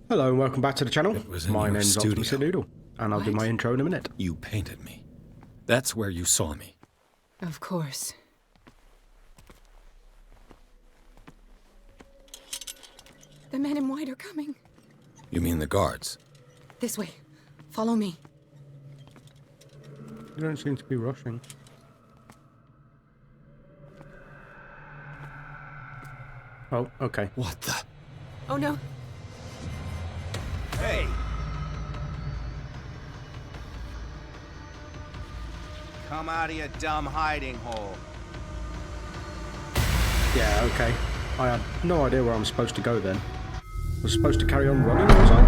Hello and welcome back to the channel. My name's studio. Cthulhu, and I'll do my intro in a minute. You painted me. That's where you saw me. Of course. The men in white are coming. You mean the guards? This way. Follow me. You don't seem to be rushing. Oh, okay. What the? Oh no. Hey! Come out of your dumb hiding hole. Yeah, okay. I had no idea where I'm supposed to go then. Was supposed to carry on running, was I?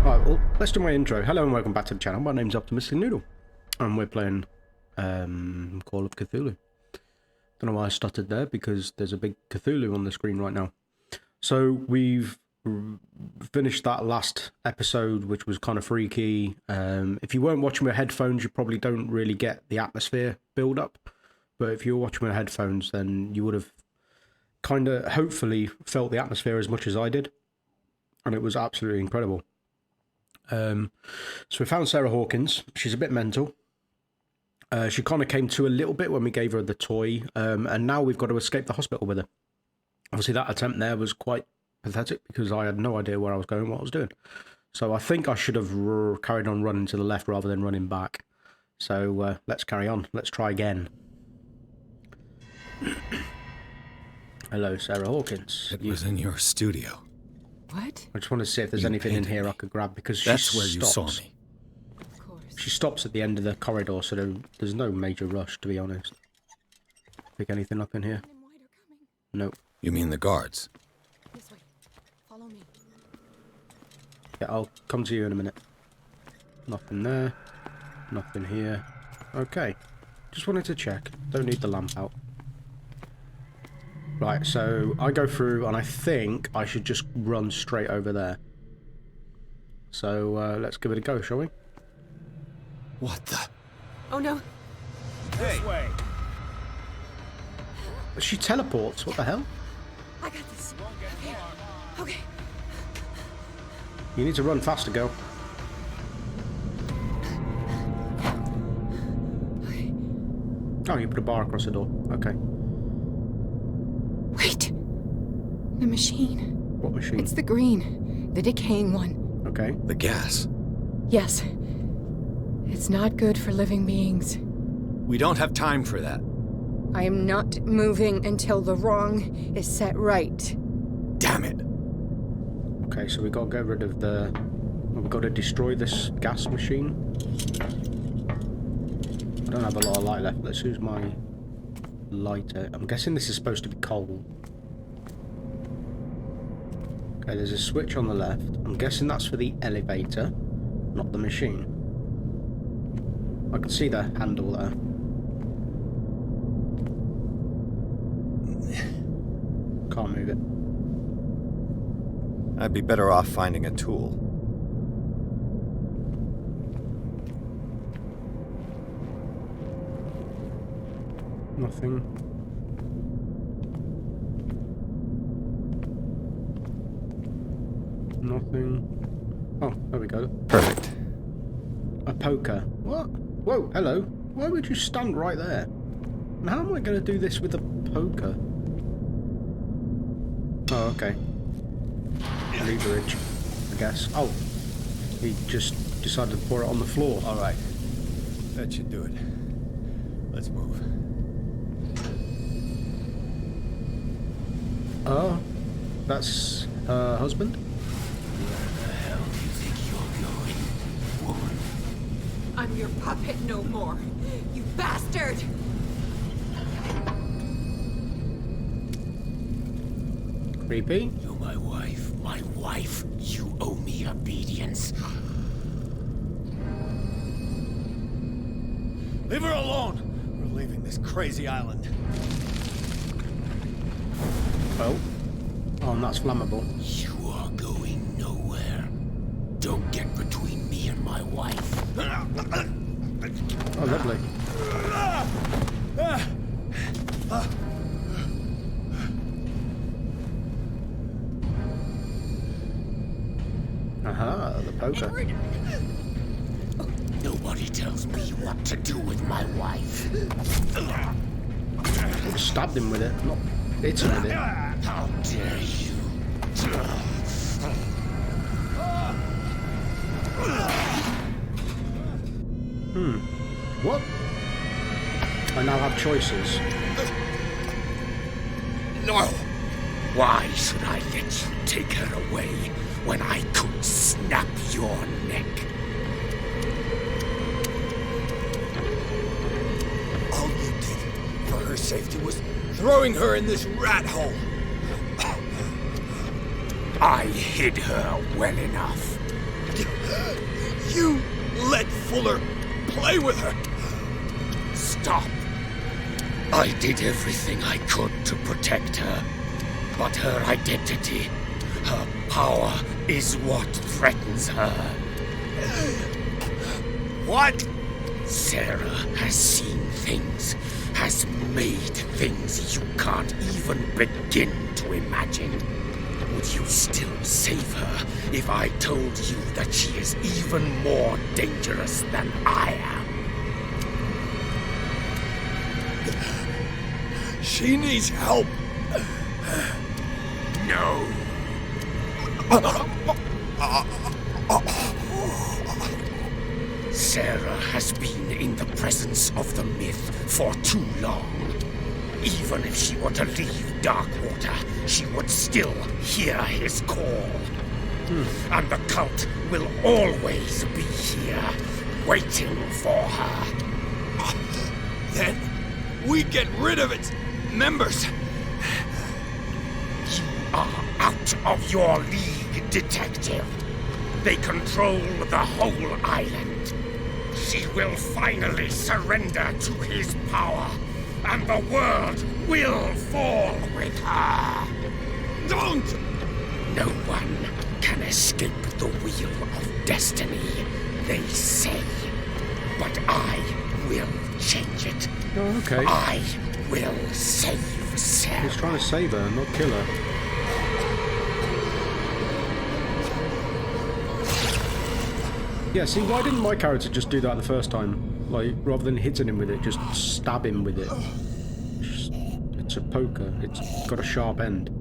Alright, well, let's do my intro. Hello and welcome back to the channel. My name's Optimistic Noodle. And we're playing Call of Cthulhu. Don't know why I stuttered there, because there's a big Cthulhu on the screen right now. So we've finished that last episode, which was kind of freaky. If you weren't watching with headphones, you probably don't really get the atmosphere build up. But if you were watching with headphones, then you would have kind of hopefully felt the atmosphere as much as I did. And it was absolutely incredible. So we found Sarah Hawkins. She's a bit mental. She kind of came to a little bit when we gave her the toy. And now we've got to escape the hospital with her. Obviously that attempt there was quite pathetic because I had no idea where I was going, what I was doing. So I think I should have carried on running to the left rather than running back. So let's carry on. Let's try again. Hello, Sarah Hawkins. It was in your studio. What? I just want to see if there's anything in here I could grab because she That's where you stops. saw me. Of course. She stops at the end of the corridor, so there's no major rush, to be honest. Pick anything up in here? Men in white are coming. Nope. You mean the guards? This way. Follow me. Yeah, I'll come to you in a minute. Nothing there. Nothing here. Okay. Just wanted to check. Don't need the lamp out. Right, so I go through, and I think I should just run straight over there. So let's give it a go, shall we? What the? Oh no. This way. She teleports. What the hell? I got this. Okay. You need to run faster, girl. Okay. Oh, you put a bar across the door. Okay. Wait. The machine. What machine? It's the green. The decaying one. Okay. The gas. Yes. It's not good for living beings. We don't have time for that. I am not moving until the wrong is set right. Damn it. Okay, so we got to get rid of the... We've got to destroy this gas machine. I don't have a lot of light left. Let's use my lighter. I'm guessing this is supposed to be coal. Okay, there's a switch on the left. I'm guessing that's for the elevator, not the machine. I can see the handle there. Can't move it. I'd be better off finding a tool. Nothing. Nothing. Oh, there we go. Perfect. A poker. What? Whoa, hello. Why would you stand right there? And how am I going to do this with a poker? Oh, okay. Leverage, I guess. Oh, he just decided to pour it on the floor. All right. That should do it. Let's move. Oh, that's her husband? Where the hell do you think you're going, woman? I'm your puppet no more. You bastard! Creepy. You're my wife. My wife. You owe me obedience. Leave her alone. We're leaving this crazy island. Oh. Oh, and that's flammable. You are going nowhere. Don't get between me and my wife. Oh, lovely. poker. Nobody tells me what to do with my wife. Would have stabbed him with it, not hit him with it. How dare you? What? I now have choices. No! Why should I let you take her away when I could snap your neck? All you did for her safety was throwing her in this rat hole. I hid her well enough. You let Fuller play with her. Stop. I did everything I could to protect her. But her identity, her power, is what threatens her. What? Sarah has seen things, has made things you can't even begin to imagine. Would you still save her if I told you that she is even more dangerous than I am? She needs help. No. Sarah has been in the presence of the myth for too long. Even if she were to leave Darkwater, she would still hear his call. And the cult will always be here, waiting for her. Then we get rid of its members. You are out of your league, detective. They control the whole island. She will finally surrender to his power, and the world will fall with her. Don't! No one can escape the wheel of destiny, they say. But I will change it. Oh, okay. I will save Sarah. He's trying to save her, not kill her. Yeah, see, why didn't my character just do that the first time? Like, rather than hitting him with it, just stab him with it. It's a poker. It's got a sharp end.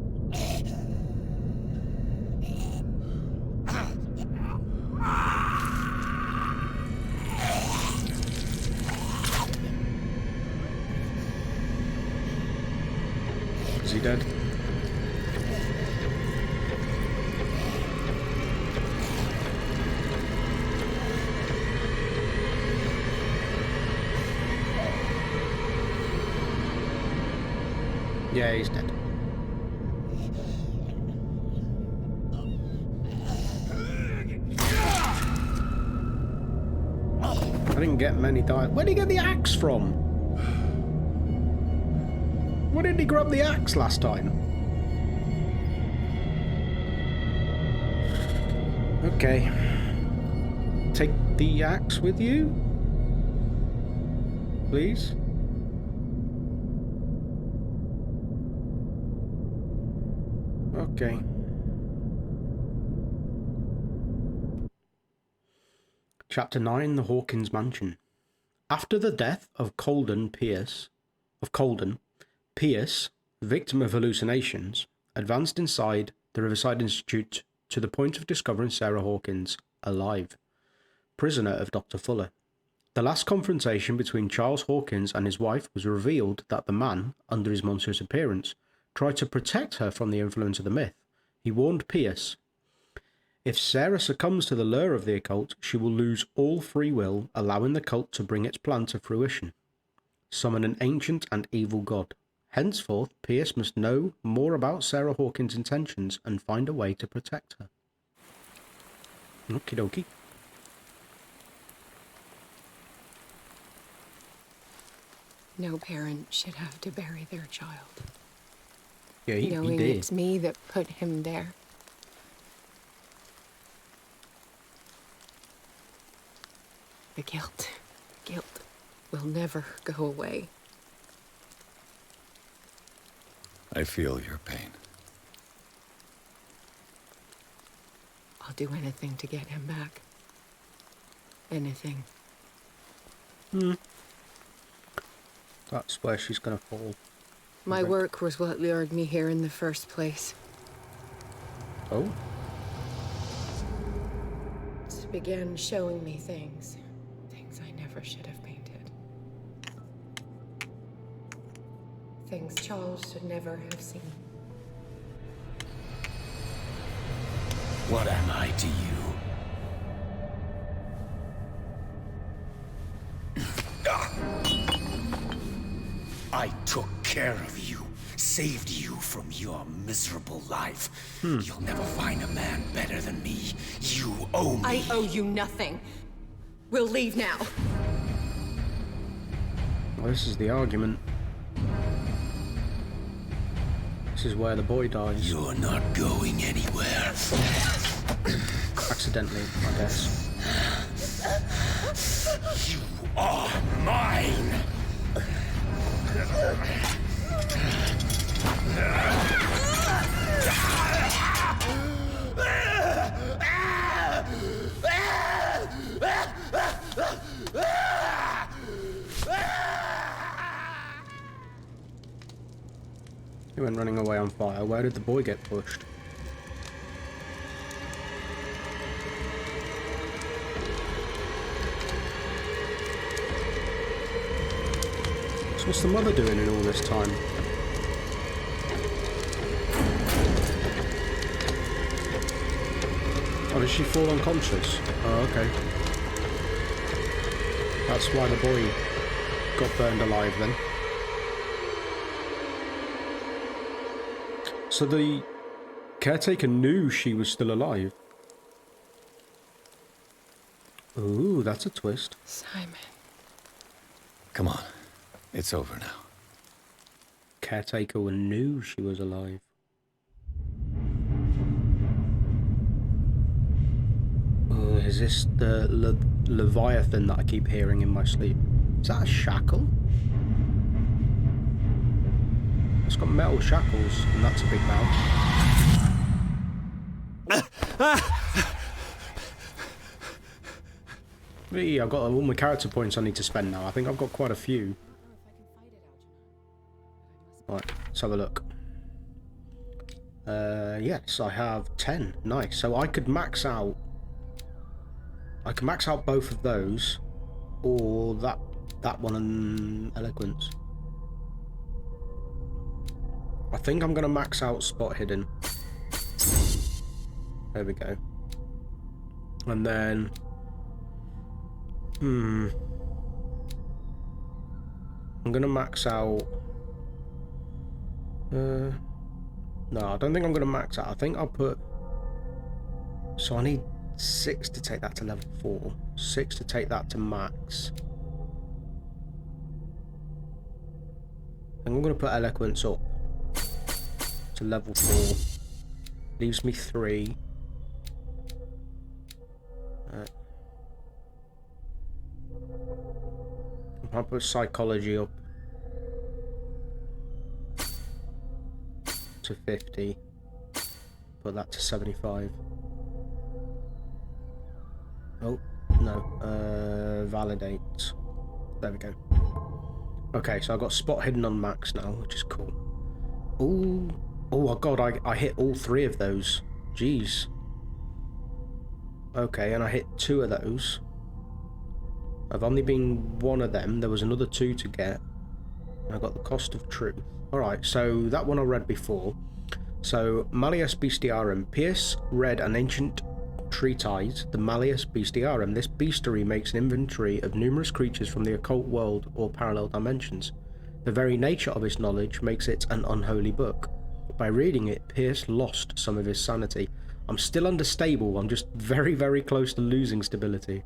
Is he dead? Yeah, he's dead. I didn't get many die. Where did he get the axe from? Where did he grab the axe last time? Okay. Take the axe with you? Please? Okay. Chapter 9, The Hawkins Mansion. After the death of Colden, Pierce, victim of hallucinations, advanced inside the Riverside Institute to the point of discovering Sarah Hawkins alive, prisoner of Dr. Fuller. The last confrontation between Charles Hawkins and his wife was revealed that the man, under his monstrous appearance, tried to protect her from the influence of the myth. He warned Pierce, if Sarah succumbs to the lure of the occult, she will lose all free will, allowing the cult to bring its plan to fruition. Summon an ancient and evil god. Henceforth, Pierce must know more about Sarah Hawkins' intentions and find a way to protect her. Okie dokie. No parent should have to bury their child, Yeah, he knowing did. it's me that put him there. The guilt will never go away. I feel your pain. I'll do anything to get him back. Anything. That's where she's gonna fall. My work was what lured me here in the first place. Oh? It began showing me things. Things I never should have painted. Things Charles should never have seen. What am I to you? I took care of you, saved you from your miserable life. You'll never find a man better than me. You owe me. I owe you nothing. We'll leave now. Well, this is the argument. This is where the boy dies. You're not going anywhere. Accidentally, I guess. You are mine! He went running away on fire. Where did the boy get pushed? So what's the mother doing in all this time? Oh, did she fall unconscious? Oh, okay. That's why the boy got burned alive then. So the caretaker knew she was still alive. Ooh, that's a twist. Simon. Come on. It's over now. Caretaker knew she was alive. Is this the Leviathan that I keep hearing in my sleep? Is that a shackle? It's got metal shackles, and that's a big mouth. Hey, I've got all my character points I need to spend now. I think I've got quite a few. Right, let's have a look. Yes, I have 10. Nice. So I could max out. I can max out both of those, or that one and eloquence. I think I'm gonna max out spot hidden. There we go. And then, I'm gonna max out. No, I don't think I'm gonna max out. I think I'll put. So I need 6 to take that to level 4. 6 to take that to max. And I'm gonna put eloquence up to level 4. Leaves me 3. I'll put psychology up to 50. Put that to 75. Oh, no. Validate. There we go. Okay, so I've got spot hidden on max now, which is cool. Ooh. Oh, God, I hit all 3 of those. Jeez. Okay, and I hit 2 of those. I've only been 1 of them. There was another 2 to get. I got the cost of truth. Alright, so that one I read before. So, Malleus Bestiarum. Pierce read an ancient treatise, the Malleus Bestiarum. This bestiary makes an inventory of numerous creatures from the occult world or parallel dimensions. The very nature of its knowledge makes it an unholy book. By reading it, Pierce lost some of his sanity. I'm still understable. I'm just very, very close to losing stability.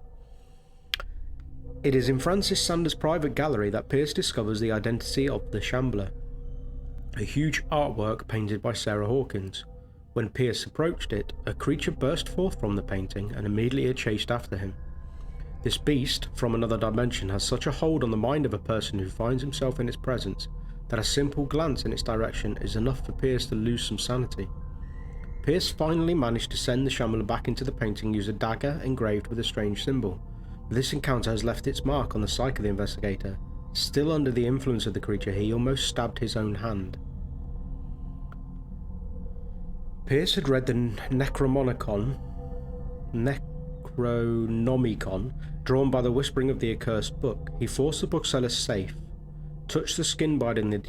It is in Francis Sanders' private gallery that Pierce discovers the identity of the Shambler, a huge artwork painted by Sarah Hawkins. When Pierce approached it, a creature burst forth from the painting and immediately chased after him. This beast from another dimension has such a hold on the mind of a person who finds himself in its presence that a simple glance in its direction is enough for Pierce to lose some sanity. Pierce finally managed to send the shambler back into the painting using a dagger engraved with a strange symbol. But this encounter has left its mark on the psyche of the investigator. Still under the influence of the creature, he almost stabbed his own hand. Pierce had read the Necronomicon, drawn by the whispering of the accursed book. He forced the bookseller's safe, touched the skin binding and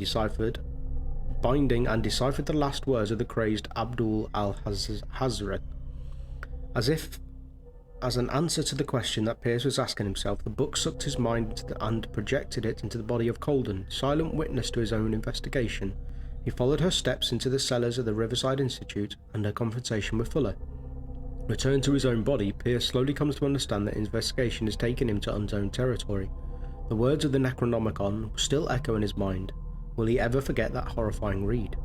deciphered the last words of the crazed Abdul al-Hazret. As an answer to the question that Pierce was asking himself, the book sucked his mind and projected it into the body of Colden, silent witness to his own investigation. He followed her steps into the cellars of the Riverside Institute and her confrontation with Fuller. Returned to his own body, Pierce slowly comes to understand that investigation is taking him to unknown territory. The words of the Necronomicon still echo in his mind. Will he ever forget that horrifying read?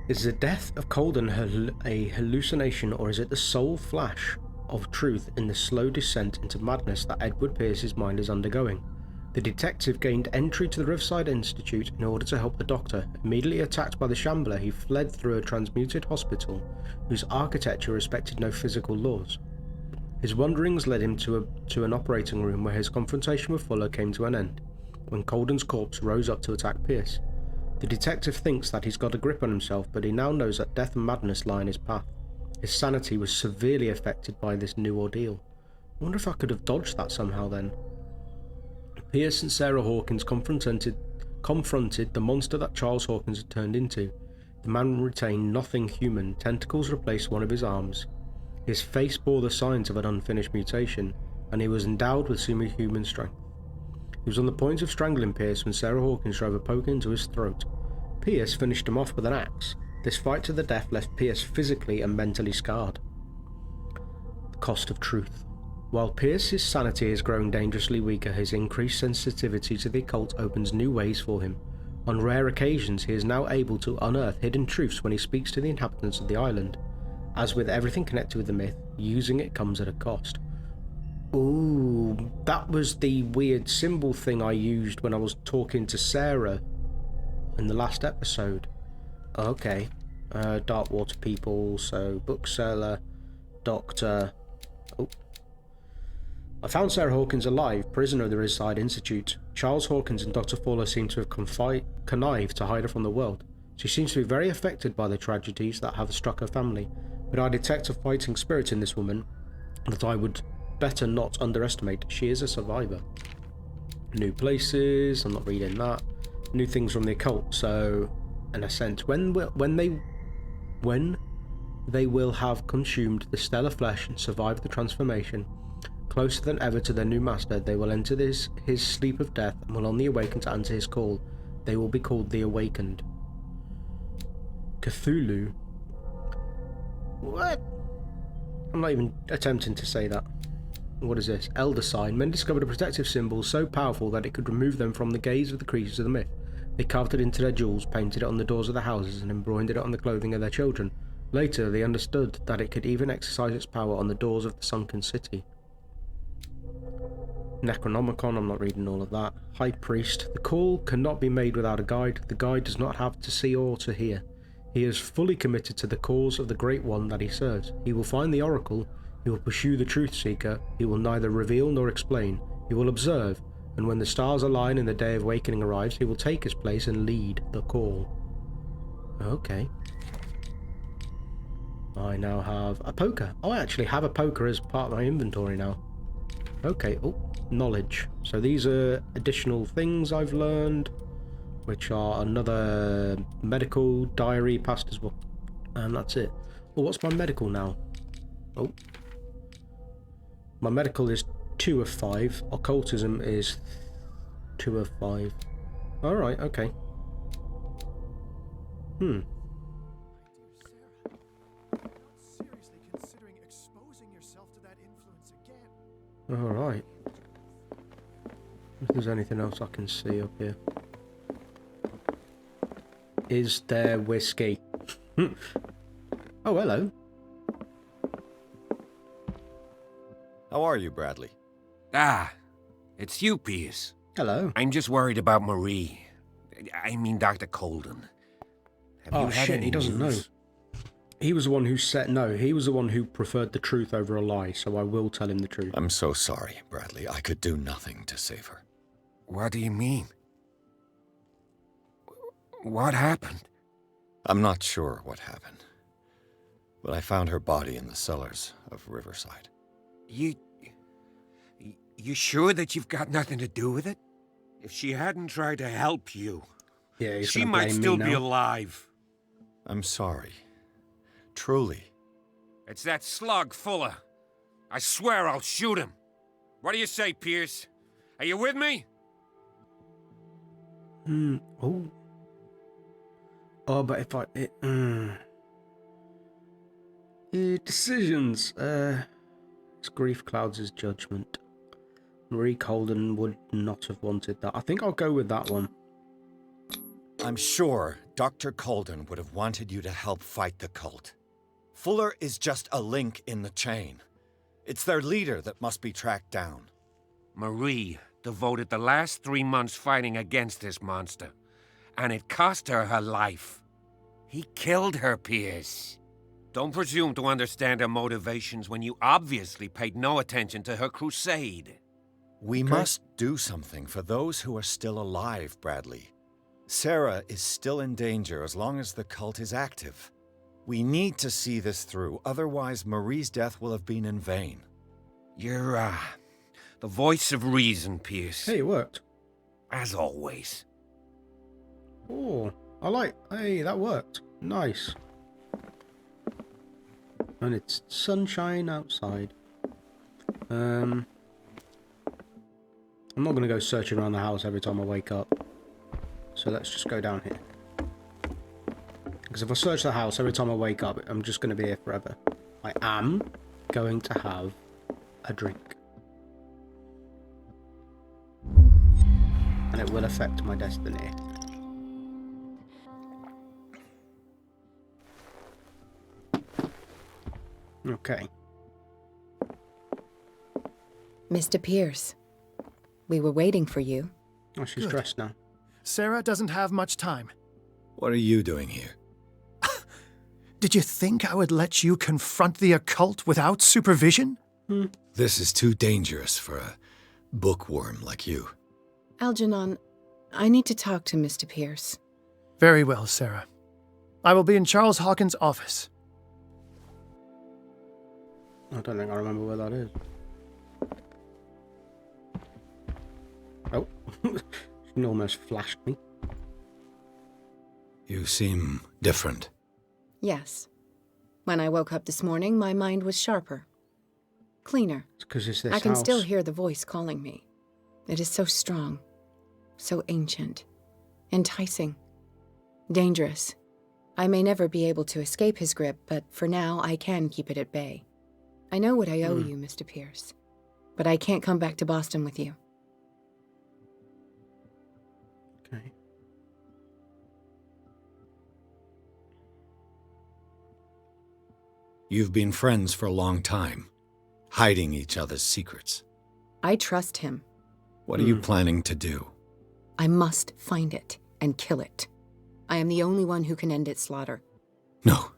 Is the death of Colden a hallucination, or is it the sole flash of truth in the slow descent into madness that Edward Pierce's mind is undergoing? The detective gained entry to the Riverside Institute in order to help the doctor. Immediately attacked by the shambler, he fled through a transmuted hospital whose architecture respected no physical laws. His wanderings led him to an operating room where his confrontation with Fuller came to an end, when Colden's corpse rose up to attack Pierce. The detective thinks that he's got a grip on himself, but he now knows that death and madness lie in his path. His sanity was severely affected by this new ordeal. I wonder if I could have dodged that somehow then. Pierce and Sarah Hawkins confronted the monster that Charles Hawkins had turned into. The man retained nothing human. Tentacles replaced one of his arms. His face bore the signs of an unfinished mutation, and he was endowed with superhuman strength. He was on the point of strangling Pierce when Sarah Hawkins drove a poker into his throat. Pierce finished him off with an axe. This fight to the death left Pierce physically and mentally scarred. The cost of truth. While Pierce's sanity is growing dangerously weaker, his increased sensitivity to the occult opens new ways for him. On rare occasions, he is now able to unearth hidden truths when he speaks to the inhabitants of the island. As with everything connected with the myth, using it comes at a cost. Ooh, that was the weird symbol thing I used when I was talking to Sarah in the last episode. Okay. Darkwater people, so bookseller, doctor. Oh. I found Sarah Hawkins alive, prisoner of the Riverside Institute. Charles Hawkins and Dr. Fuller seem to have connived to hide her from the world. She seems to be very affected by the tragedies that have struck her family, but I detect a fighting spirit in this woman that I would better not underestimate. She is a survivor. New places, I'm not reading that. New things from the occult, so in a sense, when they will have consumed the stellar flesh and survived the transformation, closer than ever to their new master, they will enter his sleep of death and will only awaken to answer his call. They will be called the Awakened. Cthulhu. What? I'm not even attempting to say that. What is this? Elder Sign. Men discovered a protective symbol so powerful that it could remove them from the gaze of the creatures of the myth. They carved it into their jewels, painted it on the doors of the houses, and embroidered it on the clothing of their children. Later, they understood that it could even exercise its power on the doors of the sunken city. Necronomicon, I'm not reading all of that. High Priest. The call cannot be made without a guide. The guide does not have to see or to hear. He is fully committed to the cause of the Great One that he serves. He will find the oracle. He will pursue the truth seeker. He will neither reveal nor explain. He will observe, and when the stars align and the day of awakening arrives, he will take his place and lead the call. Okay. I now have a poker. Oh, I actually have a poker as part of my inventory now. Okay, oh, knowledge. So these are additional things I've learned, which are another medical diary passed as well. And that's it. Well, what's my medical now? Oh. My medical is 2 of 5. Occultism is 2 of 5. Alright, okay. Alright. If there's anything else I can see up here. Is there whiskey? Oh, hello. How are you, Bradley? Ah, it's you, Pierce. Hello. I'm just worried about Marie. I mean, Dr. Colden. Have Oh you had shit, any he doesn't know. news? He was the one who said no. He was the one who preferred the truth over a lie, so I will tell him the truth. I'm so sorry, Bradley. I could do nothing to save her. What do you mean? What happened? I'm not sure what happened, but I found her body in the cellars of Riverside. You sure that you've got nothing to do with it? If she hadn't tried to help you, Yeah, he's she gonna might blame me still be now. alive. I'm sorry. Truly. It's that slug, Fuller. I swear I'll shoot him. What do you say, Pierce? Are you with me? Oh. Oh, but if I... decisions. His grief clouds his judgment. Marie Colden would not have wanted that. I think I'll go with that one. I'm sure Dr. Colden would have wanted you to help fight the cult. Fuller is just a link in the chain. It's their leader that must be tracked down. Marie devoted the last 3 months fighting against this monster, and it cost her her life. He killed her, Pierce. Don't presume to understand her motivations when you obviously paid no attention to her crusade. We Okay. must do something for those who are still alive, Bradley. Sarah is still in danger as long as the cult is active. We need to see this through, otherwise Marie's death will have been in vain. You're, the voice of reason, Pierce. Hey, it worked. As always. Oh, hey, that worked. Nice. And it's sunshine outside. I'm not going to go searching around the house every time I wake up. So let's just go down here. Because if I search the house every time I wake up, I'm just going to be here forever. I am going to have a drink. And it will affect my destiny. Okay. Mr. Pierce, we were waiting for you. Oh, she's Good. dressed now. Sarah doesn't have much time. What are you doing here? Did you think I would let you confront the occult without supervision? This is too dangerous for a bookworm like you. Algernon, I need to talk to Mr. Pierce. Very well, Sarah. I will be in Charles Hawkins' office. I don't think I remember where that is. Oh, she almost flashed me. You seem different. Yes. When I woke up this morning, my mind was sharper. Cleaner. It's because it's this I can house. still hear the voice calling me. It is so strong, so ancient, enticing, dangerous. I may never be able to escape his grip, but for now I can keep it at bay. I know what I owe you, Mr. Pierce, but I can't come back to Boston with you. Okay. You've been friends for a long time, hiding each other's secrets. I trust him. What are you planning to do? I must find it and kill it. I am the only one who can end its slaughter. No.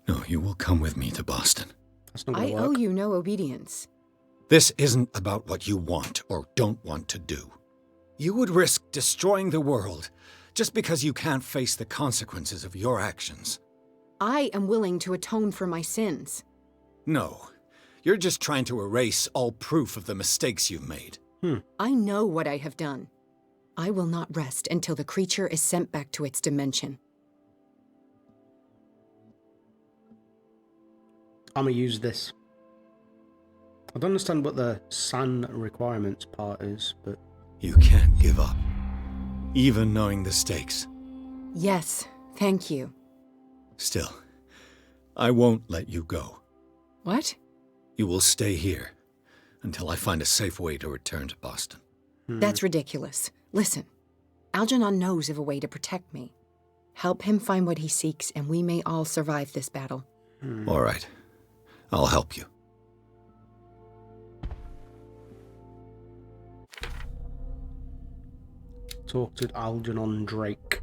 No, you will come with me to Boston. That's not I gonna owe work. you no obedience. This isn't about what you want or don't want to do. You would risk destroying the world just because you can't face the consequences of your actions. I am willing to atone for my sins. No, you're just trying to erase all proof of the mistakes you've made. I know what I have done. I will not rest until the creature is sent back to its dimension. I'm gonna use this. I don't understand what the SAN requirements part is, but You can't give up, even knowing the stakes. Yes, thank you. Still, I won't let you go. What? You will stay here until I find a safe way to return to Boston. That's ridiculous. Listen, Algernon knows of a way to protect me. Help him find what he seeks, and we may all survive this battle. All right, I'll help you. talk to Algernon Drake.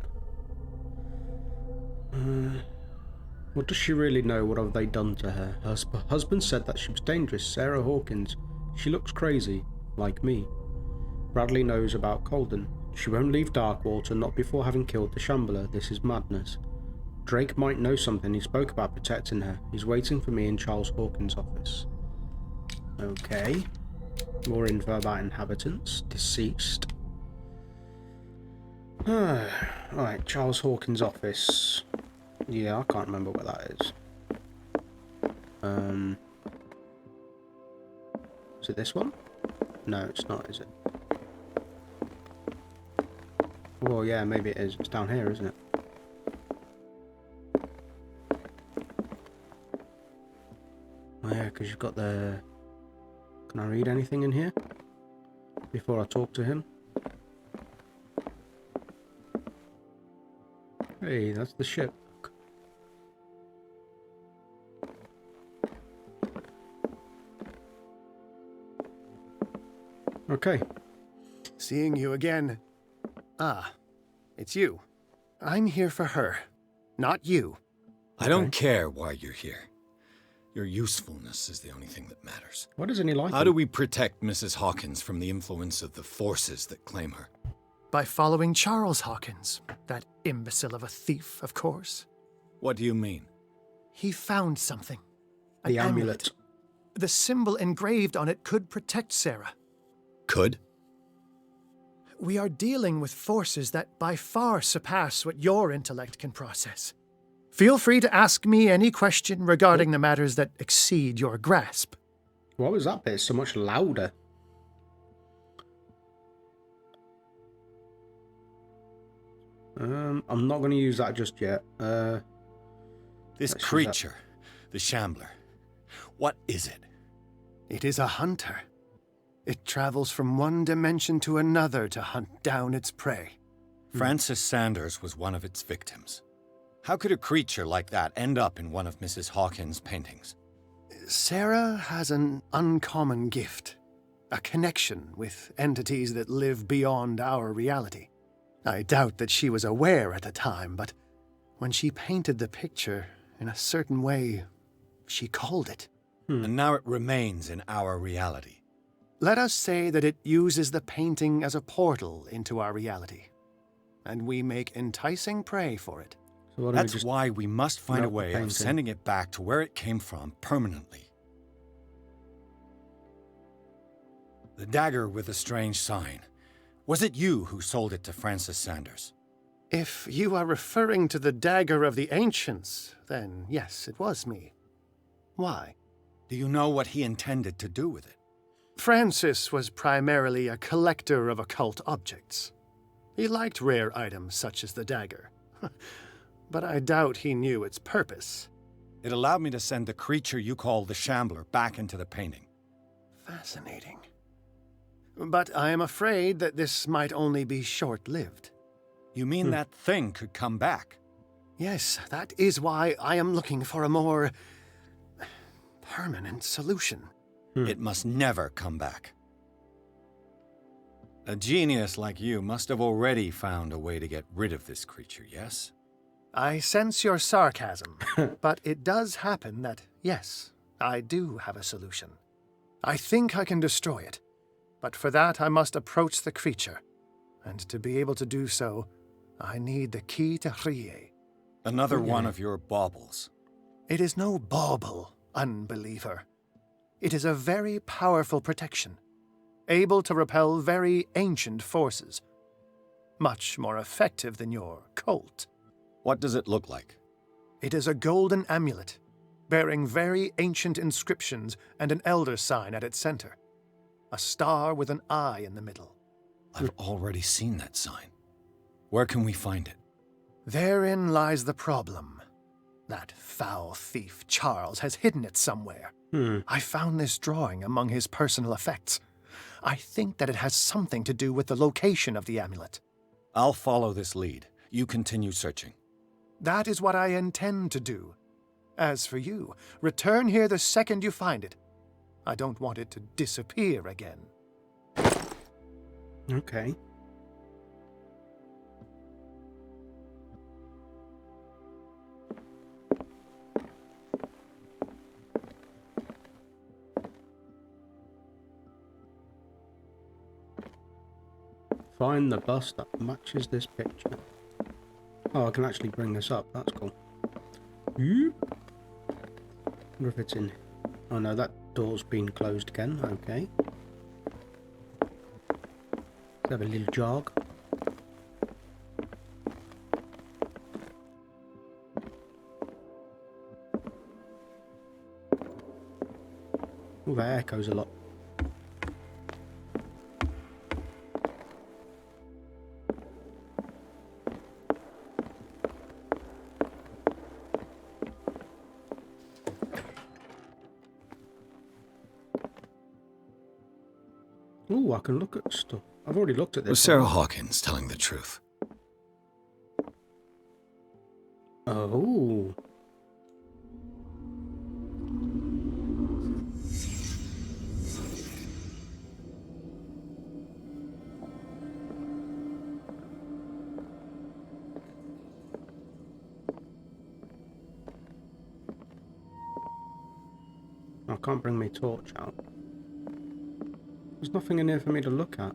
What does she really know? What have they done to her? Her husband said that she was dangerous. Sarah Hawkins. She looks crazy, like me. Bradley knows about Colden. She won't leave Darkwater, not before having killed the Shambler. This is madness. Drake might know something. He spoke about protecting her. He's waiting for me in Charles Hawkins' office. Okay. More info about inhabitants. Deceased. Alright, Charles Hawkins' office. Yeah, I can't remember what that is. Is it this one? No, it's not, is it? Well, yeah, maybe it is. It's down here, isn't it? Oh, yeah, because you've got the... Can I read anything in here? Before I talk to him? Hey, that's the ship. Okay. Seeing you again. Ah, it's you. I'm here for her, not you. I don't care why you're here. Your usefulness is the only thing that matters. What isn't he like? How do we protect Mrs. Hawkins from the influence of the forces that claim her? By following Charles Hawkins, that imbecile of a thief, of course. What do you mean? He found something. The An amulet. The symbol engraved on it could protect Sarah. Could? We are dealing with forces that by far surpass what your intellect can process. Feel free to ask me any question regarding the matters that exceed your grasp. What was that bit so much louder? I'm not going to use that just yet. This let's creature, the Shambler, what is it? It is a hunter. It travels from one dimension to another to hunt down its prey. Francis Sanders was one of its victims. How could a creature like that end up in one of Mrs. Hawkins' paintings? Sarah has an uncommon gift. A connection with entities that live beyond our reality. I doubt that she was aware at the time, but when she painted the picture in a certain way, she called it. And now it remains in our reality. Let us say that it uses the painting as a portal into our reality, and we make enticing prey for it. So why don't we That's just why we must find a melt the way painting? of sending it back to where it came from permanently. The dagger with the strange sign. Was it you who sold it to Francis Sanders? If you are referring to the dagger of the ancients, then yes, it was me. Why? Do you know what he intended to do with it? Francis was primarily a collector of occult objects. He liked rare items such as the dagger. But I doubt he knew its purpose. It allowed me to send the creature you call the Shambler back into the painting. Fascinating. But I am afraid that this might only be short-lived. You mean that thing could come back? Yes, that is why I am looking for a more permanent solution. It must never come back. A genius like you must have already found a way to get rid of this creature, yes? I sense your sarcasm, but it does happen that, yes, I do have a solution. I think I can destroy it, but for that I must approach the creature, and to be able to do so, I need the key to Rie. Another one of your baubles. It is no bauble, unbeliever. It is a very powerful protection, able to repel very ancient forces. Much more effective than your Colt. What does it look like? It is a golden amulet, bearing very ancient inscriptions and an elder sign at its center. A star with an eye in the middle. I've already seen that sign. Where can we find it? Therein lies the problem. That foul thief Charles has hidden it somewhere. I found this drawing among his personal effects. I think that it has something to do with the location of the amulet. I'll follow this lead. You continue searching. That is what I intend to do. As for you, return here the second you find it. I don't want it to disappear again. Okay. Find the bus that matches this picture. Oh, I can actually bring this up. That's cool. Wonder if it's in... Oh no, that door's been closed again. Okay. Let's have a little jog. Oh, that echoes a lot. Oh, I can look at stuff. I've already looked at this. Was Sarah Hawkins telling the truth? Oh. I can't bring my torch out. There's nothing in here for me to look at.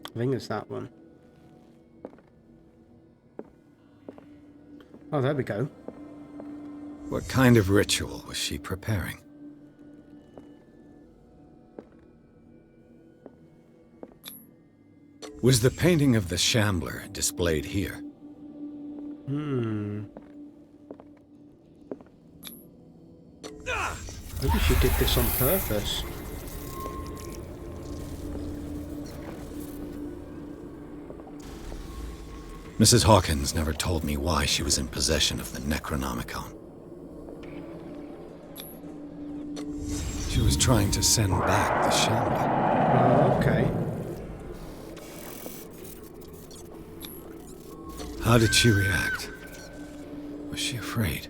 I think it's that one. Oh, there we go. What kind of ritual was she preparing? Was the painting of the Shambler displayed here? Maybe she did this on purpose. Mrs. Hawkins never told me why she was in possession of the Necronomicon. She was trying to send back the Shambler. Oh, okay. How did she react? Was she afraid?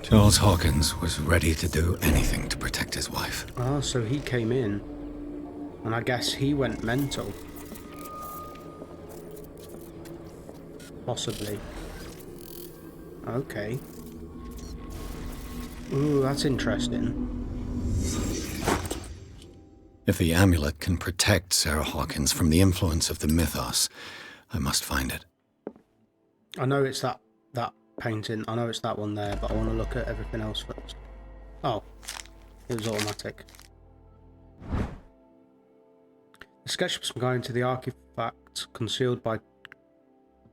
Charles Hawkins was ready to do anything to protect his wife. Ah, so he came in. And I guess he went mental. Possibly. Okay. Ooh, that's interesting. If the amulet can protect Sarah Hawkins from the influence of the mythos, I must find it. I know it's that painting. I know it's that one there, but I want to look at everything else first. Oh, it was automatic. The sketch was going to the artifact concealed by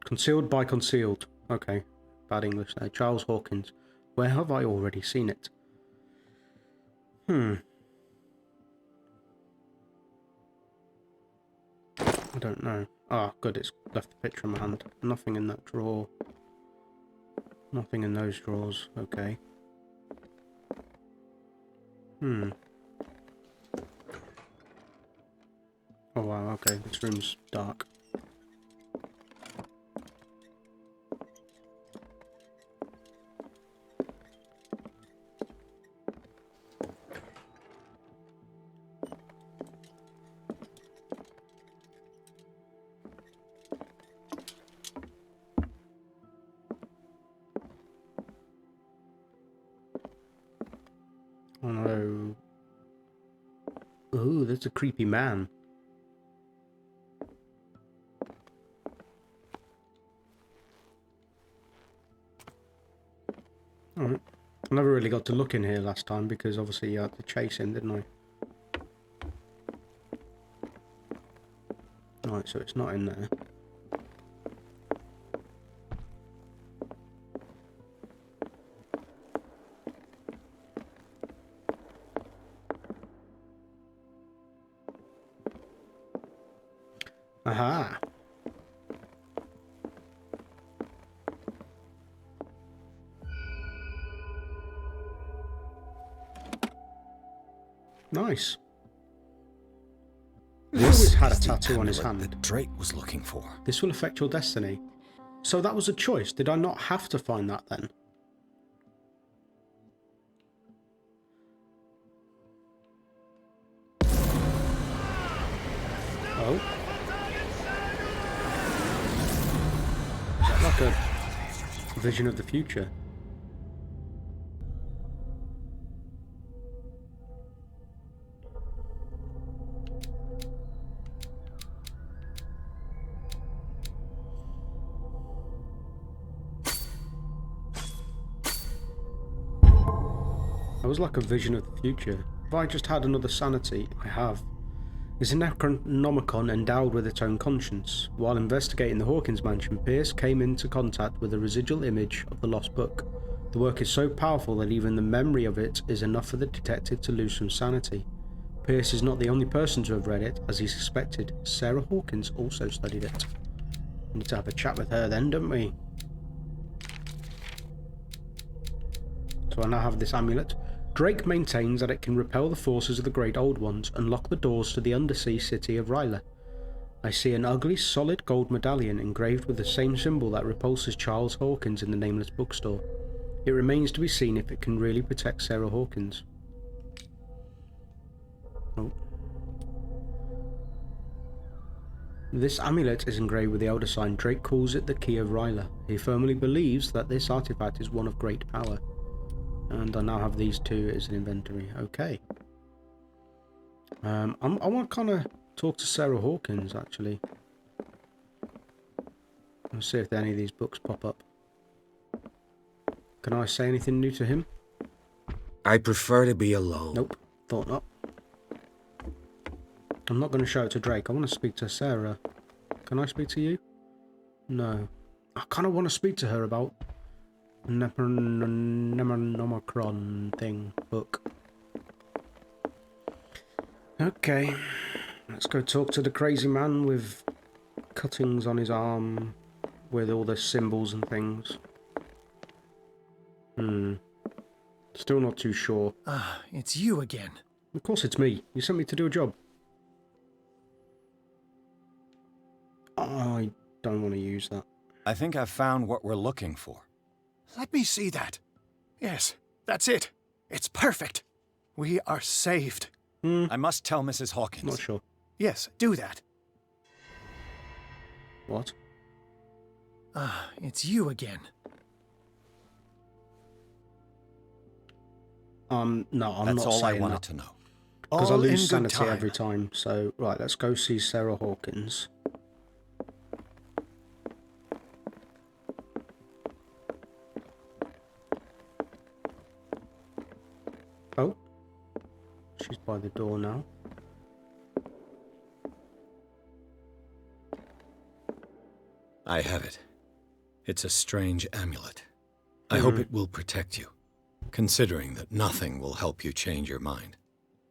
concealed. Okay, bad English there. Charles Hawkins. Where have I already seen it? I don't know. Ah, good, it's left the picture in my hand. Nothing in that drawer. Nothing in those drawers. Okay. Oh wow, okay, this room's dark. Oh no. Ooh, there's a creepy man. Alright. I never really got to look in here last time because obviously you had to chase him, didn't I? Alright, so it's not in there. Aha! Nice. He's always had a tattoo on his hand. That Drake was looking for. This will affect your destiny. So that was a choice. Did I not have to find that then? Oh. Is that like a vision of the future? That was like a vision of the future. Have I just had another sanity? I have. Is the Necronomicon endowed with its own conscience? While investigating the Hawkins mansion, Pierce came into contact with a residual image of the lost book. The work is so powerful that even the memory of it is enough for the detective to lose some sanity. Pierce is not the only person to have read it, as he suspected. Sarah Hawkins also studied it. We need to have a chat with her then, don't we? So I now have this amulet. Drake maintains that it can repel the forces of the Great Old Ones and lock the doors to the undersea city of Ryla. I see an ugly, solid gold medallion engraved with the same symbol that repulses Charles Hawkins in the Nameless bookstore. It remains to be seen if it can really protect Sarah Hawkins. Oh. This amulet is engraved with the Elder Sign. Drake calls it the Key of Ryla. He firmly believes that this artifact is one of great power. And I now have these two as an inventory. Okay. I want to kind of talk to Sarah Hawkins, actually. Let's see if any of these books pop up. Can I say anything new to him? I prefer to be alone. Nope. Thought not. I'm not going to show it to Drake. I want to speak to Sarah. Can I speak to you? No. I kind of want to speak to her about Necronomicon thing book. Okay, let's go talk to the crazy man with cuttings on his arm with all the symbols and things. Still not too sure. Ah, it's you again. Of course it's me. You sent me to do a job. I don't want to use that. I think I've found what we're looking for. Let me see that. Yes, that's it. It's perfect. We are saved. I must tell Mrs. Hawkins. Not sure. Yes, do that. What? Ah, it's you again. No, I'm That's not all I saying wanted that. to know. Because I All in lose good sanity time. every time. So, right, let's go see Sarah Hawkins. Oh. She's by the door now. I have it. It's a strange amulet. I hope it will protect you, considering that nothing will help you change your mind.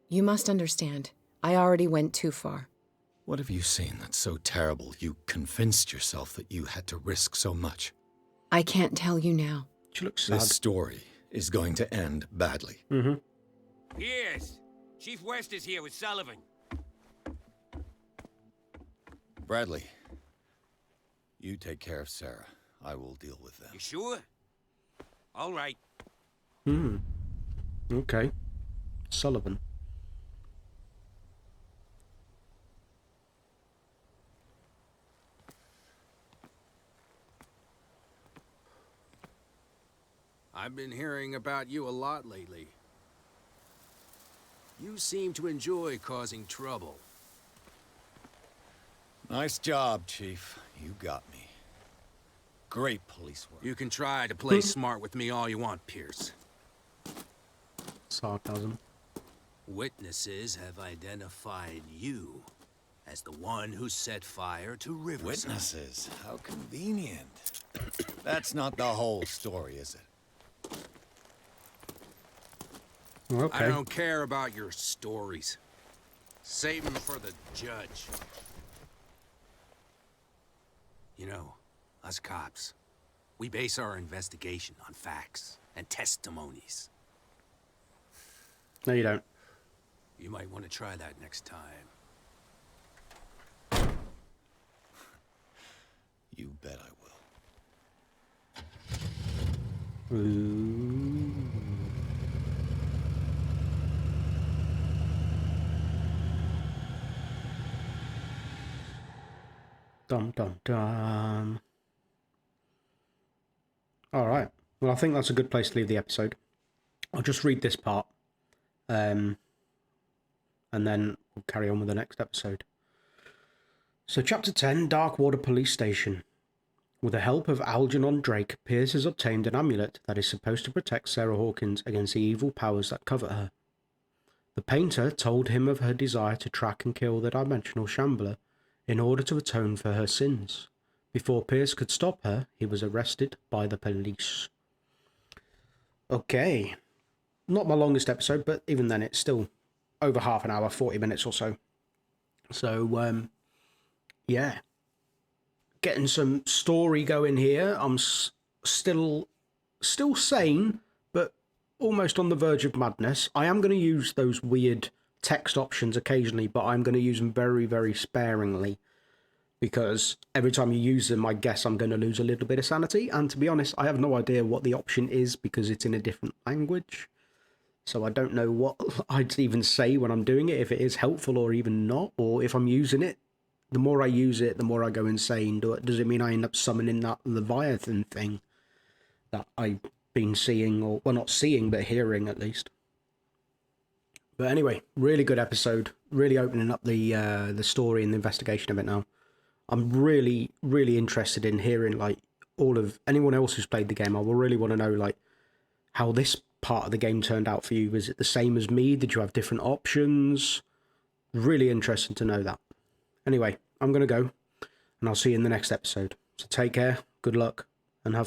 You must understand. I already went too far. What have you seen that's so terrible you convinced yourself that you had to risk so much? I can't tell you now. She looks sad. This story is going to end badly. Pierce! Chief West is here with Sullivan. Bradley, you take care of Sarah. I will deal with them. You sure? All right. Okay. Sullivan. I've been hearing about you a lot lately. You seem to enjoy causing trouble. Nice job, Chief. You got me. Great police work. You can try to play smart with me all you want, Pierce. Sarcasm. Witnesses have identified you as the one who set fire to Riverside. Witnesses? How convenient. That's not the whole story, is it? Okay. I don't care about your stories. Save them for the judge. You know, us cops, we base our investigation on facts and testimonies. No, you don't. You might want to try that next time. You bet I will. Ooh. Dum dum dum. Alright. Well, I think that's a good place to leave the episode. I'll just read this part. And then we'll carry on with the next episode. So, Chapter 10, Darkwater Police Station. With the help of Algernon Drake, Pierce has obtained an amulet that is supposed to protect Sarah Hawkins against the evil powers that covet her. The painter told him of her desire to track and kill the dimensional shambler in order to atone for her sins. Before Pierce could stop her, he was arrested by the police. Okay. Not my longest episode, but even then it's still over half an hour, 40 minutes or so. So, yeah. Getting some story going here. I'm still sane, but almost on the verge of madness. I am going to use those weird text options occasionally, but I'm going to use them very, very sparingly, because every time you use them, I guess I'm going to lose a little bit of sanity. And to be honest, I have no idea what the option is because it's in a different language. So I don't know what I'd even say when I'm doing it, if it is helpful or even not, or if I'm using it. The more I use it, the more I go insane. Does it mean I end up summoning that Leviathan thing that I've been seeing, or, well, not seeing, but hearing at least? But anyway, really good episode. Really opening up the story and the investigation of it now. I'm really, really interested in hearing, like, all of anyone else who's played the game. I will really want to know, like, how this part of the game turned out for you. Is it the same as me? Did you have different options? Really interesting to know that. Anyway, I'm going to go, and I'll see you in the next episode. So take care, good luck,